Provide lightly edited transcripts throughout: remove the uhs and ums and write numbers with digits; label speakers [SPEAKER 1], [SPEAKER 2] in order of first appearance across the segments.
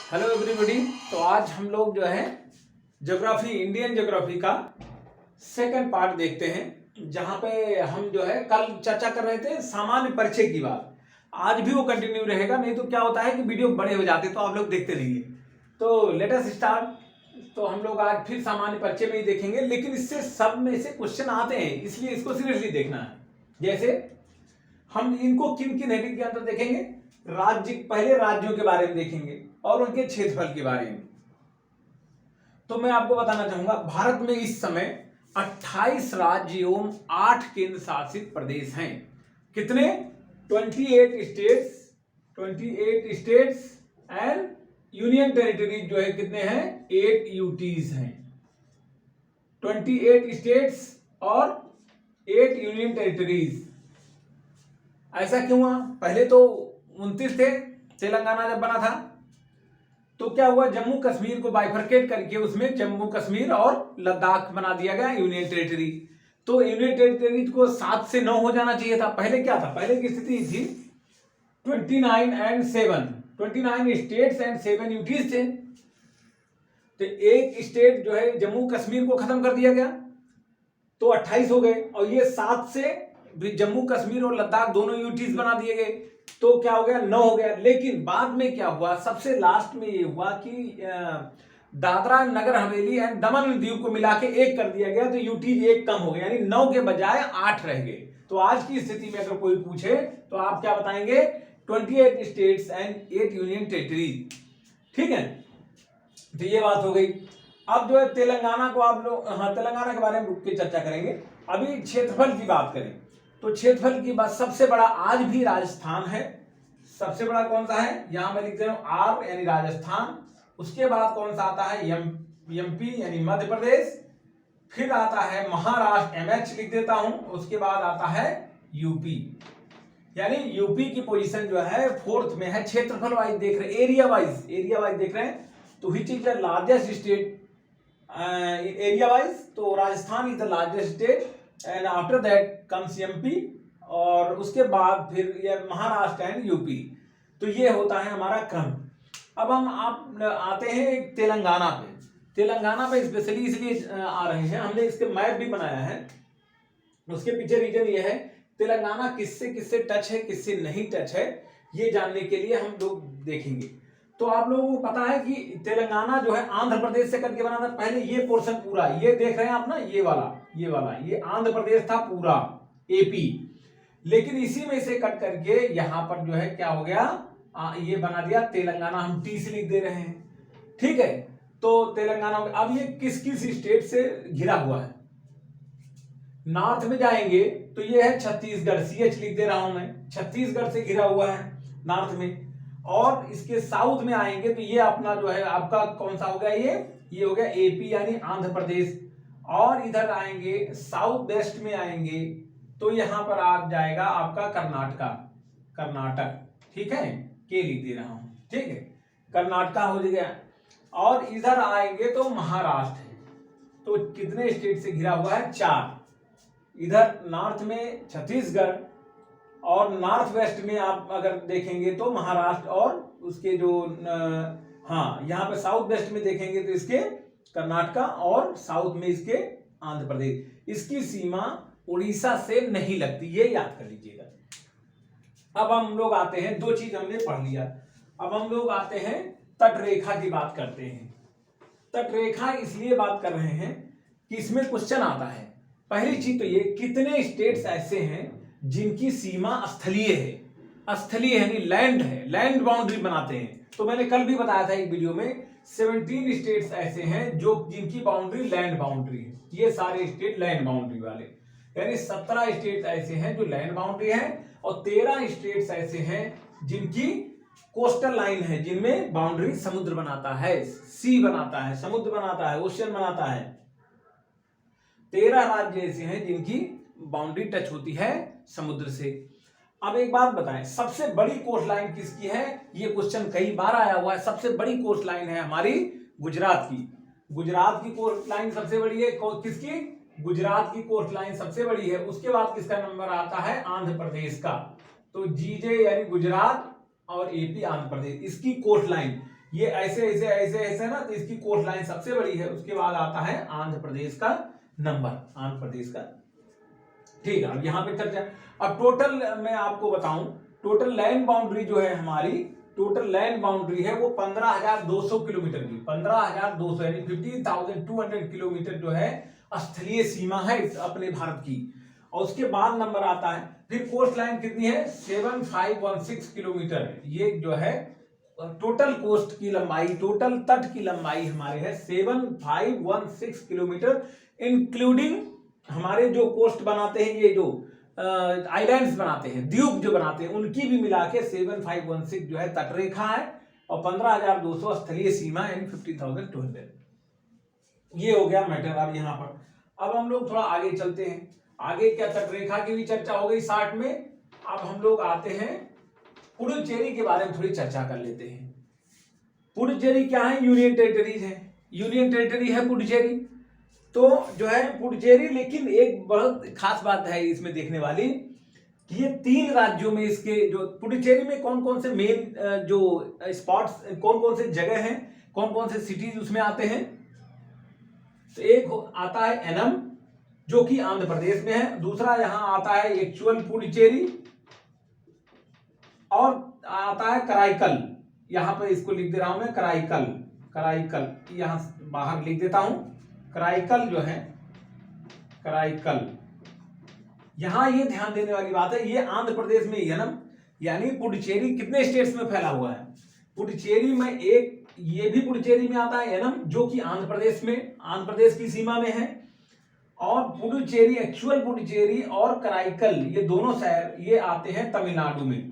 [SPEAKER 1] Hello everybody. तो आज हम लोग जो है ज्योग्राफी, इंडियन ज्योग्राफी का सेकंड पार्ट देखते हैं, जहां पे हम जो है कल चर्चा कर रहे थे सामान्य परिचय की बात। आज भी वो कंटिन्यू रहेगा, नहीं तो क्या होता है कि वीडियो बड़े हो जाते तो आप लोग देखते रहिए। तो लेट अस स्टार्ट। तो हम लोग आज फिर सामान्य परिचय में ही देखेंगे, लेकिन इससे सब में से क्वेश्चन आते हैं, इसलिए इसको सीरियसली देखना है। जैसे हम इनको किन किन हेडिंग के अंदर देखेंगे, पहले राज्यों के बारे में देखेंगे और उनके क्षेत्रफल के बारे में। तो मैं आपको बताना चाहूंगा, भारत में इस समय 28 राज्य एवं 8 केंद्र शासित प्रदेश हैं। कितने? 28 स्टेट्स एंड यूनियन टेरिटरीज जो है कितने हैं? 8 यूटीज हैं। 28 स्टेट्स और 8 यूनियन टेरिटरीज। ऐसा क्यों हुआ? पहले तो 29 थे, तेलंगाना जब बना था तो क्या हुआ, जम्मू कश्मीर को बाइफरकेट करके उसमें जम्मू कश्मीर और लद्दाख बना दिया गया यूनियन टेरिटरी। तो यूनियन टेरिटरी को 7 से 9 हो जाना चाहिए था। पहले क्या था? पहले की स्थिति थी 29 एंड 7, 29 स्टेट्स एंड 7 यूटीज थे। तो एक स्टेट जो है जम्मू कश्मीर को खत्म कर दिया गया तो 28 हो गए, और ये 7 से भी जम्मू कश्मीर और लद्दाख दोनों यूटीज बना दिए गए, तो क्या हो गया? 9 हो गया। लेकिन बाद में क्या हुआ, सबसे लास्ट में ये हुआ कि दादरा नगर हवेली एंड दमन दीव को मिला के 1 कर दिया गया, तो यूटीज 1 कम हो गया, यानी 9 के बजाय 8 रह गए। तो आज की स्थिति में अगर कोई पूछे तो आप क्या बताएंगे? 28 स्टेट्स एंड 8 यूनियन टेरिटरी। ठीक है, तो ये बात हो गई। अब जो है तेलंगाना को आप लोग, हाँ, तेलंगाना के बारे में रुक के चर्चा करेंगे। अभी क्षेत्रफल की बात करें तो क्षेत्रफल की बात, सबसे बड़ा आज भी राजस्थान है। सबसे बड़ा कौन सा है? यहां मैं लिख दे रहा हूं आर, यानी राजस्थान। उसके बाद कौन सा आता है? एमपी यानी मध्य प्रदेश। फिर आता है महाराष्ट्र, एमएच लिख देता हूं। उसके बाद आता है यूपी, यानी यूपी की पोजीशन जो है 4th में है। क्षेत्रफल वाइज देख रहे, एरिया वाइज देख रहे हैं तो which is the largest state area wise? तो Rajasthan is the largest state and after that comes MP, और उसके बाद फिर ये महाराष्ट्र एंड यूपी। तो ये होता है हमारा क्रम। अब हम आप आते हैं तेलंगाना पे। तेलंगाना पे स्पेशली इसलिए आ रहे हैं, हमने इसके मैप भी बनाया है। उसके पीछे रीजन ये है, तेलंगाना किससे किससे टच है, किससे नहीं टच है, ये जानने के लिए हम लोग देखेंगे। तो आप लोगों को पता है कि तेलंगाना जो है आंध्र प्रदेश से करके बना था। पहले ये पोर्शन पूरा, ये देख रहे हैं आप ना, ये वाला ये आंध्र प्रदेश था पूरा, एपी। लेकिन इसी में से कट करके यहां पर जो है क्या हो गया, ये बना दिया तेलंगाना। हम टी से लिख दे रहे हैं, ठीक है। तो तेलंगाना, अब ये किस किस स्टेट से घिरा हुआ है? नॉर्थ में जाएंगे तो ये है छत्तीसगढ़, सीएच लिख दे रहा हूं मैं, छत्तीसगढ़ से घिरा हुआ है नॉर्थ में। और इसके साउथ में आएंगे तो ये अपना जो है आपका कौन सा हो गया? ये हो गया एपी यानी आंध्र प्रदेश। और इधर आएंगे साउथ वेस्ट में आएंगे तो यहां पर आ जाएगा आपका कर्नाटक, ठीक है, के लिख दे रहा हूं, ठीक है, कर्नाटका हो गया। और इधर आएंगे तो महाराष्ट्र है। तो कितने स्टेट से घिरा हुआ है? 4। इधर नॉर्थ में छत्तीसगढ़, और नॉर्थ वेस्ट में आप अगर देखेंगे तो महाराष्ट्र, और उसके जो यहाँ पे साउथ वेस्ट में देखेंगे तो इसके कर्नाटका, और साउथ में इसके आंध्र प्रदेश। इसकी सीमा उड़ीसा से नहीं लगती, ये याद कर लीजिएगा। अब हम लोग आते हैं, 2 चीज हमने पढ़ लिया। अब हम लोग आते हैं तट रेखा की बात करते हैं। तट रेखा इसलिए बात कर रहे हैं कि इसमें क्वेश्चन आता है। पहली चीज तो ये, कितने स्टेट्स ऐसे हैं जिनकी सीमा स्थलीय है? स्थलीय यानी लैंड है, लैंड बाउंड्री बनाते हैं। तो मैंने कल भी बताया था एक वीडियो में, 17 स्टेट्स ऐसे हैं जो जिनकी बाउंड्री लैंड बाउंड्री है। ये सारे स्टेट लैंड बाउंड्री वाले, यानी 17 स्टेट्स ऐसे हैं जो लैंड बाउंड्री है, और 13 स्टेट्स ऐसे हैं जिनकी कोस्टल लाइन है, जिनमें बाउंड्री समुद्र बनाता है, सी बनाता है, समुद्र बनाता है, ओशियन बनाता है। 13 राज्य ऐसे हैं जिनकी बाउंड्री टच होती है समुद्र से। अब एक बात बताएं, सबसे बड़ी कोस्ट लाइन किसकी है? ये क्वेश्चन कई बार आया हुआ है। सबसे बड़ी कोस्ट लाइन है हमारी गुजरात की। गुजरात की कोस्ट लाइन सबसे बड़ी है। किसकी? गुजरात की कोस्ट लाइन सबसे बड़ी है। उसके बाद किसका नंबर आता है? आंध्र प्रदेश का। तो जीजे यानी गुजरात और एपी आंध्र प्रदेश, इसकी कोस्ट लाइन। ये ऐसे ऐसे ऐसे ऐसे ना, तो इसकी कोस्ट लाइन सबसे बड़ी है। उसके बाद आता है आंध्र प्रदेश का नंबर, आंध्र प्रदेश का। ठीक है, अब यहाँ पे चर्चा, अब टोटल मैं आपको बताऊं, टोटल लैंड बाउंड्री जो है हमारी, टोटल लैंड बाउंड्री है वो 15,200 किलोमीटर की, 15,200 यानी 15,200 किलोमीटर जो है स्थलीय सीमा है अपने भारत की। और उसके बाद नंबर आता है, फिर कोस्ट लाइन कितनी है, 7516 किलोमीटर। ये जो है टोटल कोस्ट की लंबाई, टोटल तट की लंबाई हमारे है 7516 किलोमीटर, इंक्लूडिंग हमारे जो कोस्ट बनाते हैं, ये जो आइलैंड्स बनाते हैं, द्वीप जो बनाते हैं, उनकी भी मिला के 7516 जो है तटरेखा है, और 15,200 स्थलीय सीमा यानी 15,200। ये हो गया मैटर। अब यहाँ पर अब हम लोग थोड़ा आगे चलते हैं। आगे क्या, तटरेखा की भी चर्चा हो गई 60 में। अब हम लोग आते हैं पुडुचेरी के बारे में थोड़ी चर्चा कर लेते हैं। पुडुचेरी क्या है, यूनियन टेरिटरीज है, यूनियन टेरिटरी है पुडुचेरी। तो जो है पुडुचेरी, लेकिन एक बहुत खास बात है इसमें देखने वाली कि ये 3 राज्यों में, इसके जो पुडुचेरी में कौन कौन से मेन जो स्पॉट्स, कौन कौन से जगह हैं, कौन कौन से सिटीज उसमें आते हैं। तो एक आता है एनम जो कि आंध्र प्रदेश में है, दूसरा यहां आता है एक्चुअल पुडुचेरी, और आता है कराईकल। यहां पर इसको लिख दे रहा हूं मैं, कराईकल, कराईकल यहां बाहर लिख देता हूं, कराईकल जो है, कराईकल। यहां ये ध्यान देने वाली बात है, ये आंध्र प्रदेश में ही है ना, यानी पुडुचेरी कितने स्टेट्स में फैला हुआ है। पुडुचेरी में एक ये भी पुडुचेरी में आता है एनम, जो कि आंध्र प्रदेश में, आंध्र प्रदेश की सीमा में है। और पुडुचेरी, एक्चुअल पुडुचेरी और कराईकल, ये दोनों शहर ये आते हैं तमिलनाडु में,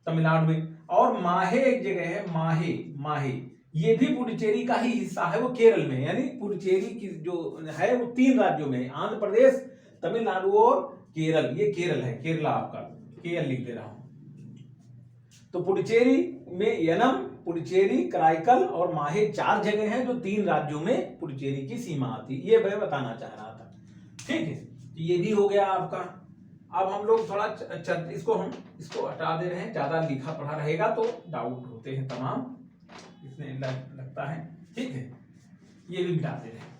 [SPEAKER 1] तमिलनाडु में। और माहे एक जगह है, माहे, माहे ये भी पुडुचेरी का ही हिस्सा है, वो केरल में। यानी पुडुचेरी की जो है वो 3 राज्यों में, आंध्र प्रदेश, तमिलनाडु और केरल। ये केरल है, केरला आपका, केरल लिख दे रहा हूं। तो पुडुचेरी में यनम, पुडुचेरी, कराईकल और माहे 4 जगह हैं जो 3 राज्यों में पुडुचेरी की सीमा आती है। ये मैं बताना चाह रहा था। ठीक है, तो ये भी हो गया आपका। अब हम लोग थोड़ा इसको हटा दे रहे हैं, ज्यादा लिखा पढ़ा रहेगा तो डाउट होते हैं तमाम, इसमें लगता है। ठीक है, ये भी मिटा दे रहे हैं।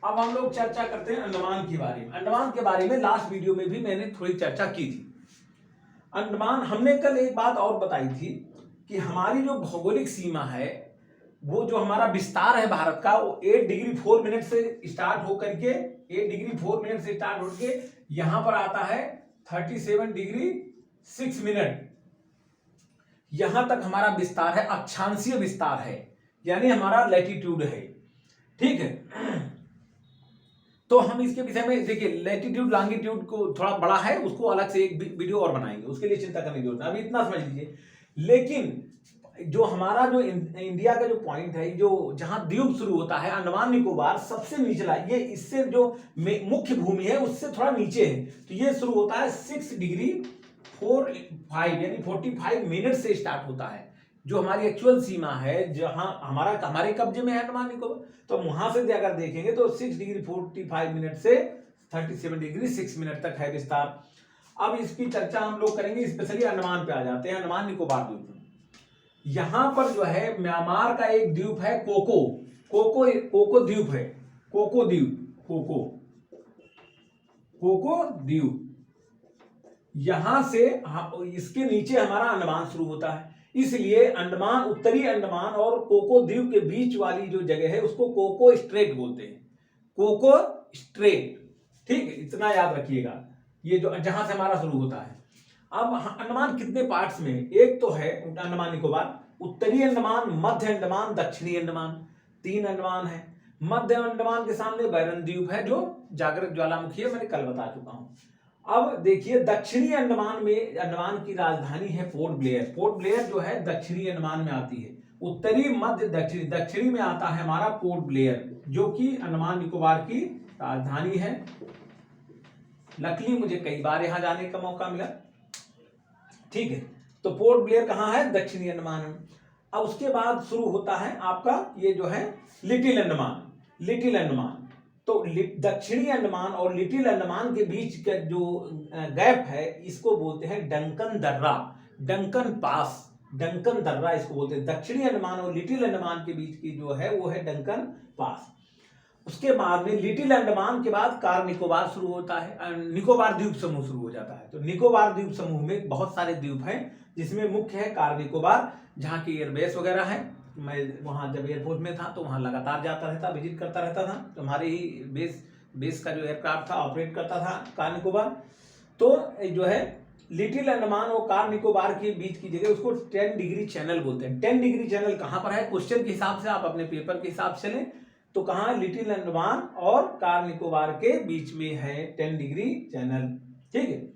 [SPEAKER 1] अब हम लोग चर्चा करते हैं अंडमान के बारे में। अंडमान के बारे में लास्ट वीडियो में भी मैंने थोड़ी चर्चा की थी। अंडमान, हमने कल एक बात और बताई थी कि हमारी जो भौगोलिक सीमा है, वो जो हमारा विस्तार है भारत का, वो 8 डिग्री 4 मिनट से स्टार्ट होकर के, 8 डिग्री 4 मिनट से स्टार्ट होकर यहां पर आता है 37 डिग्री 6 मिनट। यहां तक हमारा विस्तार है, अक्षांशीय विस्तार है, यानी हमारा लैटिट्यूड है। ठीक है, तो हम इसके विषय में देखिए, लैटिट्यूड लॉन्गिट्यूड को थोड़ा बड़ा है, उसको अलग से एक वीडियो और बनाएंगे, उसके लिए चिंता करने की जरूरत है, अभी इतना समझ लीजिए। लेकिन जो हमारा जो इंडिया का जो पॉइंट है, जो जहां द्वीप शुरू होता है, अंडमान निकोबार सबसे निचला, ये इससे जो मुख्य भूमि है उससे थोड़ा नीचे है, तो ये शुरू होता है 6 डिग्री 45 यानी 45 मिनट से स्टार्ट होता है, जो हमारी एक्चुअल सीमा है, जहां हमारे कब्जे में है अंडमान निकोबार। तो वहां से अगर देखेंगे तो 6 डिग्री 45 मिनट से 37 डिग्री 6 मिनट तक है विस्तार। अब इसकी चर्चा हम लोग करेंगे, स्पेशली अंडमान पे आ जाते हैं, अंडमान निकोबार द्वीप। यहां पर जो है म्यांमार का एक द्वीप है, कोको द्वीप है, कोको द्वीप, कोको द्वीप। यहां से इसके नीचे हमारा अंडमान शुरू होता है, इसलिए अंडमान, उत्तरी अंडमान और कोको द्वीप के बीच वाली जो जगह है उसको कोको स्ट्रेट बोलते हैं, कोको स्ट्रेट। ठीक है, इतना याद रखिएगा, ये जो जहां से हमारा शुरू होता है। अब अंडमान कितने पार्ट्स में, एक तो है अंडमान निकोबार, उत्तरी अंडमान, मध्य अंडमान, दक्षिणी अंडमान, 3 अंडमान है। मध्य अंडमान के सामने बैरन द्वीप है जो जागृत ज्वालामुखी है, मैंने कल बता चुका हूं। अब देखिए दक्षिणी अंडमान में, अंडमान की राजधानी है पोर्ट ब्लेयर। पोर्ट ब्लेयर जो है दक्षिणी अंडमान में आती है। उत्तरी, मध्य, दक्षिणी में आता है हमारा पोर्ट ब्लेयर, जो कि अंडमान निकोबार की राजधानी है। लकीली मुझे कई बार यहां जाने का मौका मिला। ठीक है, तो पोर्ट ब्लेयर कहां है, दक्षिणी अंडमान में। अब उसके बाद शुरू होता है आपका ये जो है लिटिल अंडमान, लिटिल अंडमान। तो दक्षिणी अंडमान और लिटिल अंडमान के बीच का जो गैप है, इसको बोलते हैं डंकन दर्रा, डंकन पास। डंकन दर्रा इसको बोलते हैं। दक्षिणी अंडमान और लिटिल अंडमान के बीच की जो है वो है डंकन पास। उसके बाद में लिटिल अंडमान के बाद कार निकोबार शुरू होता है, निकोबार द्वीप समूह शुरू हो जाता है। तो निकोबार द्वीप समूह में बहुत सारे द्वीप हैं, जिसमें मुख्य है कार निकोबार, जहाँ की एयरबेस वगैरह है। मैं वहाँ जब एयरपोर्ट में था तो वहाँ लगातार जाता रहता, विजिट करता रहता था। तो हमारे ही बेस का जो एयरक्राफ्ट था ऑपरेट करता था कार निकोबार। तो जो है लिटिल अंडमान और कार निकोबार के बीच की जगह उसको 10 डिग्री चैनल बोलते हैं। 10 डिग्री चैनल कहाँ पर है, क्वेश्चन के हिसाब से आप अपने पेपर के हिसाब से लें तो कहाँ, लिटिल अंडमान और कार निकोबार के बीच में है 10 डिग्री चैनल, ठीक है।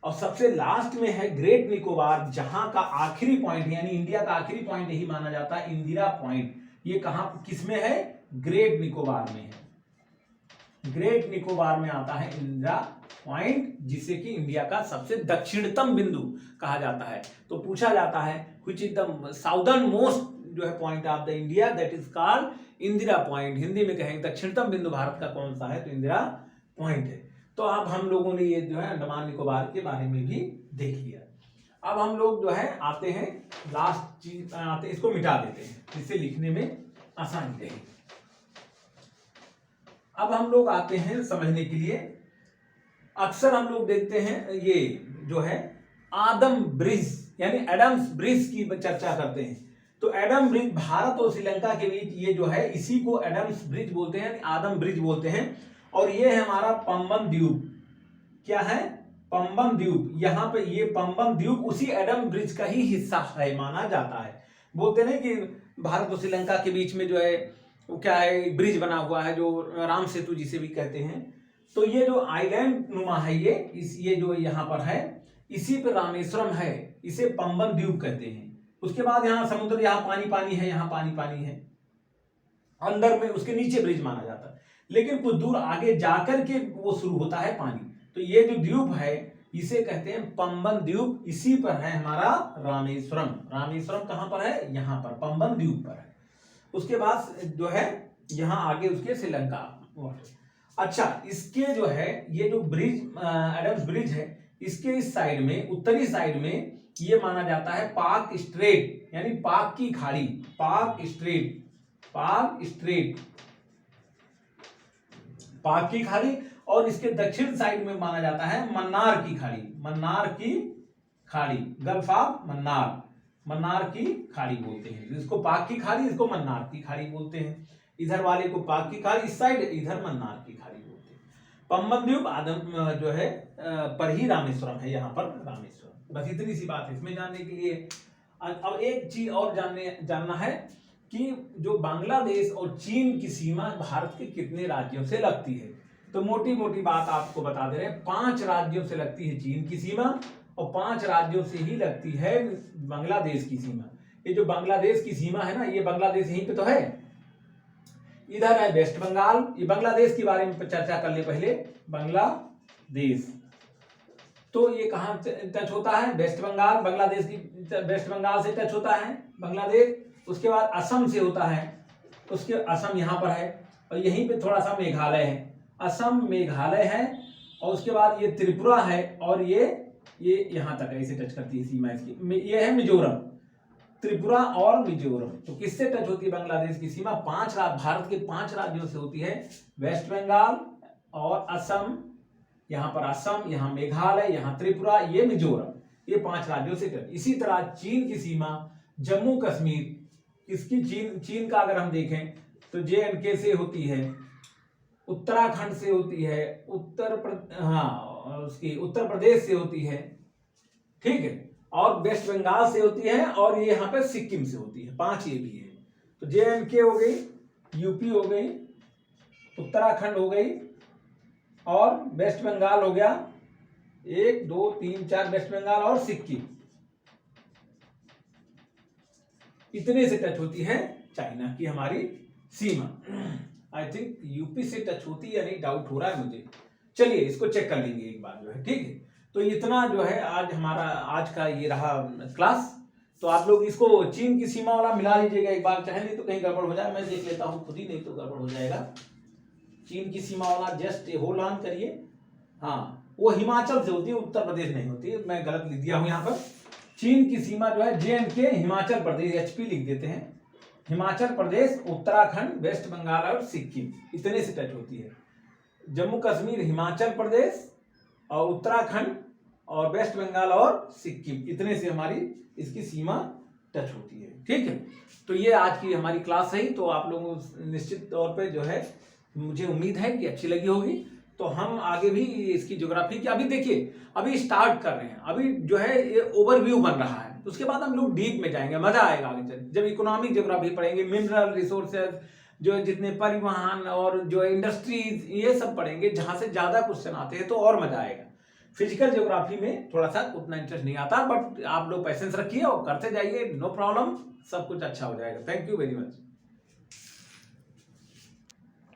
[SPEAKER 1] और सबसे लास्ट में है ग्रेट निकोबार, जहां का आखिरी पॉइंट यानी इंडिया का आखिरी पॉइंट यही माना जाता है, इंदिरा पॉइंट। ये कहां किस में है, ग्रेट निकोबार में है। ग्रेट निकोबार में आता है इंदिरा पॉइंट, जिसे कि इंडिया का सबसे दक्षिणतम बिंदु कहा जाता है। तो पूछा जाता है which is the southern most जो है point of the India, that is called Indira point. Hindi में कहेंगे दक्षिणतम बिंदु भारत का कौन सा है, तो इंदिरा पॉइंट है। तो अब हम लोगों ने ये जो है अंडमान निकोबार के बारे में भी देख लिया। अब हम लोग जो है आते हैं लास्ट चीज आते हैं, इसको मिटा देते हैं जिससे लिखने में आसानी रहेगी। अब हम लोग आते हैं समझने के लिए, अक्सर हम लोग देखते हैं ये जो है आदम ब्रिज यानी एडम्स ब्रिज की चर्चा करते हैं। तो एडम ब्रिज भारत और श्रीलंका के बीच ये जो है, इसी को एडम्स ब्रिज बोलते हैं, आदम ब्रिज बोलते हैं। और ये है हमारा पंबन द्वीप। क्या है, पंबन द्वीप। यहाँ पे ये पंबन द्वीप उसी एडम ब्रिज का ही हिस्सा है माना जाता है। बोलते नहीं कि भारत और श्रीलंका के बीच में जो है वो क्या है, ब्रिज बना हुआ है जो राम सेतु जिसे भी कहते हैं। तो ये जो आइलैंड नुमा है ये जो यहाँ पर है, इसी पे रामेश्वरम है, इसे पंबन द्वीप कहते हैं। उसके बाद यहाँ समुद्र, यहाँ पानी पानी है, यहाँ पानी पानी है, अंदर में उसके नीचे ब्रिज माना जाता है। लेकिन कुछ दूर आगे जाकर के वो शुरू होता है पानी। तो ये जो द्वीप है इसे कहते हैं पंबन द्वीप। इसी पर है हमारा रामेश्वरम। रामेश्वरम कहाँ पर है, यहाँ पर पंबन द्वीप पर है। उसके बाद जो है यहाँ आगे उसके श्रीलंका। अच्छा, इसके जो है ये जो ब्रिज एडम्स ब्रिज है, इसके इस साइड में, उत्तरी साइड में ये माना जाता है पाक स्ट्रेट यानी पाक की खाड़ी, पाक स्ट्रेट, पाक स्ट्रेट, पाक की खाड़ी। और इसके दक्षिण साइड में माना जाता है मन्नार की खाड़ी, मन्नार की खाड़ी, गल्फ ऑफ मन्नार, मन्नार की खाड़ी बोलते हैं। इसको पाक की खाड़ी, इसको मन्नार की खाड़ी बोलते हैं। इधर वाले को पाक की खाड़ी, इस साइड इधर मन्नार की खाड़ी बोलते हैं। पंबन द्वीप आदम जो है पर ही रामेश्वरम है, यहाँ पर रामेश्वरम। बस इतनी सी बात है इसमें जानने के लिए। अब एक चीज और जानना है कि जो बांग्लादेश और चीन की सीमा भारत के कितने राज्यों से लगती है। तो मोटी मोटी बात आपको बता दे रहे हैं, 5 राज्यों से लगती है चीन की सीमा और 5 राज्यों से ही लगती है बांग्लादेश की सीमा। ये जो बांग्लादेश की सीमा है ना, ये बांग्लादेश यहीं पे तो है। इधर है वेस्ट बंगाल। ये बांग्लादेश के बारे में चर्चा कर ले पहले। बांग्लादेश तो ये कहाँ टच होता है, वेस्ट बंगाल, बांग्लादेश की वेस्ट बंगाल से टच होता है बांग्लादेश। उसके बाद असम से होता है, उसके असम यहाँ पर है और यहीं पे थोड़ा सा मेघालय है, असम मेघालय है। और उसके बाद ये त्रिपुरा है और ये यहाँ तक ऐसे टच करती है सीमा इसकी। ये है मिजोरम, त्रिपुरा और मिजोरम। तो किससे टच होती है बांग्लादेश की सीमा, 5 भारत के 5 राज्यों से होती है, वेस्ट बंगाल और असम, यहाँ पर असम, यहाँ मेघालय, यहाँ त्रिपुरा, ये मिजोरम, ये 5 राज्यों से टच। इसी तरह चीन की सीमा जम्मू कश्मीर, इसकी चीन का अगर हम देखें तो JNK से होती है, उत्तराखंड से होती है, उत्तर प्रदेश से होती है, ठीक है, और वेस्ट बंगाल से होती है और ये यहाँ पे सिक्किम से होती है। 5 ये भी है। तो JNK हो गई, यूपी हो गई, उत्तराखंड हो गई और वेस्ट बंगाल हो गया, 1 2 3 4 वेस्ट बंगाल और सिक्किम। इतने से टच होती है चाइना की हमारी सीमा। आई थिंक यूपी से टच होती है या नहीं, डाउट हो रहा है मुझे। चलिए इसको चेक कर लेंगे एक बार जो है, ठीक है। तो इतना जो है आज हमारा आज का ये रहा क्लास। तो आप लोग इसको चीन की सीमा वाला मिला लीजिएगा एक बार, चाहे नहीं तो कहीं गड़बड़ हो जाए, मैं देख लेता हूँ खुद ही, नहीं तो गड़बड़ हो जाएगा। चीन की सीमा वाला जस्ट होल्ड ऑन करिए। हाँ, वो हिमाचल से होती है, उत्तर प्रदेश नहीं होती है, मैं गलत लिख दिया हूँ यहाँ पर। चीन की सीमा जो है J&K, हिमाचल प्रदेश, HP लिख देते हैं, हिमाचल प्रदेश, उत्तराखंड, वेस्ट बंगाल और सिक्किम, इतने से टच होती है। जम्मू कश्मीर, हिमाचल प्रदेश और उत्तराखंड और वेस्ट बंगाल और सिक्किम, इतने से हमारी इसकी सीमा टच होती है। ठीक है, तो ये आज की हमारी क्लास है। तो आप लोगों को निश्चित तौर पे जो है मुझे उम्मीद है कि अच्छी लगी होगी। तो हम आगे भी इसकी ज्योग्राफी की, अभी देखिए अभी स्टार्ट कर रहे हैं, अभी जो है ये ओवरव्यू बन रहा है, उसके बाद हम लोग डीप में जाएंगे, मजा आएगा आगे चल। जब इकोनॉमिक ज्योग्राफी पढ़ेंगे, मिनरल रिसोर्सेज, जो जितने परिवहन और जो इंडस्ट्रीज, ये सब पढ़ेंगे, जहां से ज्यादा क्वेश्चन आते हैं तो और मजा आएगा। फिजिकल ज्योग्राफी में थोड़ा सा उतना इंटरेस्ट नहीं आता, बट आप लोग पेशेंस रखिए और करते जाइए, नो प्रॉब्लम, सब कुछ अच्छा हो जाएगा। Thank you very much.